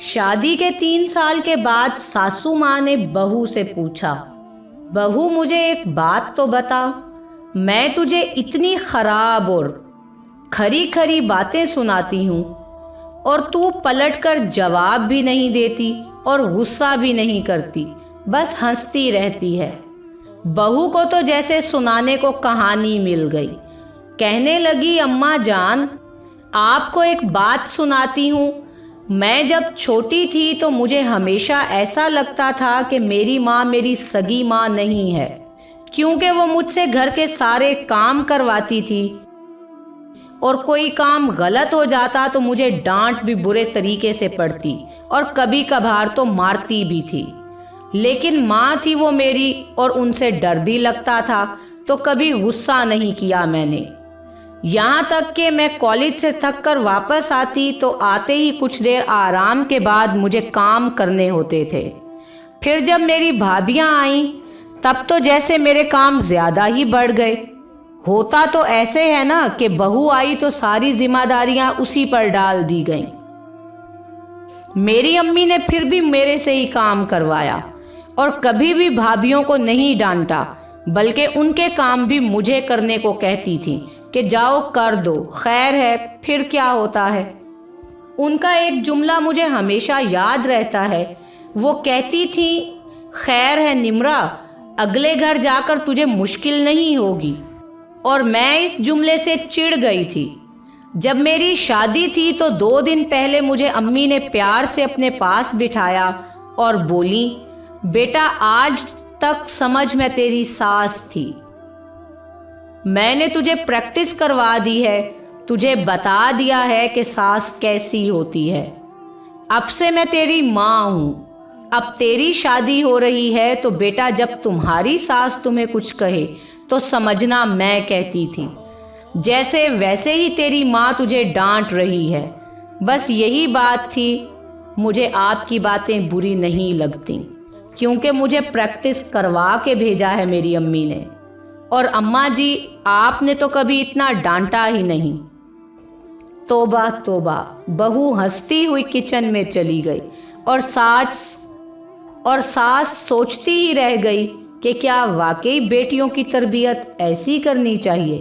शादी के 3 साल के बाद सासू माँ ने बहू से पूछा, बहू मुझे एक बात तो बता, मैं तुझे इतनी खराब और खरी खरी बातें सुनाती हूँ और तू पलटकर जवाब भी नहीं देती और गुस्सा भी नहीं करती, बस हंसती रहती है। बहू को तो जैसे सुनाने को कहानी मिल गई। कहने लगी, अम्मा जान आपको एक बात सुनाती हूँ। मैं जब छोटी थी तो मुझे हमेशा ऐसा लगता था कि मेरी माँ मेरी सगी माँ नहीं है, क्योंकि वो मुझसे घर के सारे काम करवाती थी और कोई काम गलत हो जाता तो मुझे डांट भी बुरे तरीके से पड़ती और कभी कभार तो मारती भी थी। लेकिन माँ थी वो मेरी और उनसे डर भी लगता था, तो कभी गुस्सा नहीं किया मैंने। यहाँ तक कि मैं कॉलेज से थक कर वापस आती तो आते ही कुछ देर आराम के बाद मुझे काम करने होते थे। फिर जब मेरी भाभियाँ आईं तब तो जैसे मेरे काम ज़्यादा ही बढ़ गए। होता तो ऐसे है ना कि बहू आई तो सारी जिम्मेदारियां उसी पर डाल दी गईं। मेरी अम्मी ने फिर भी मेरे से ही काम करवाया और कभी भी भाभियों को नहीं डांटा, बल्कि उनके काम भी मुझे करने को कहती थी कि जाओ कर दो, खैर है फिर क्या होता है। उनका एक जुमला मुझे हमेशा याद रहता है। वो कहती थी, खैर है निम्रा, अगले घर जाकर तुझे मुश्किल नहीं होगी। और मैं इस जुमले से चिढ़ गई थी। जब मेरी शादी थी तो 2 दिन पहले मुझे अम्मी ने प्यार से अपने पास बिठाया और बोली, बेटा आज तक समझ मैं तेरी सास थी। मैंने तुझे प्रैक्टिस करवा दी है, तुझे बता दिया है कि सास कैसी होती है। अब से मैं तेरी माँ हूँ। अब तेरी शादी हो रही है तो बेटा जब तुम्हारी सास तुम्हें कुछ कहे तो समझना मैं कहती थी, जैसे वैसे ही तेरी माँ तुझे डांट रही है। बस यही बात थी। मुझे आपकी बातें बुरी नहीं लगती, क्योंकि मुझे प्रैक्टिस करवा के भेजा है मेरी अम्मी ने। और अम्मा जी आपने तो कभी इतना डांटा ही नहीं। तोबा तोबा, बहू हंसती हुई किचन में चली गई और सास सोचती ही रह गई कि क्या वाकई बेटियों की तरबियत ऐसी करनी चाहिए।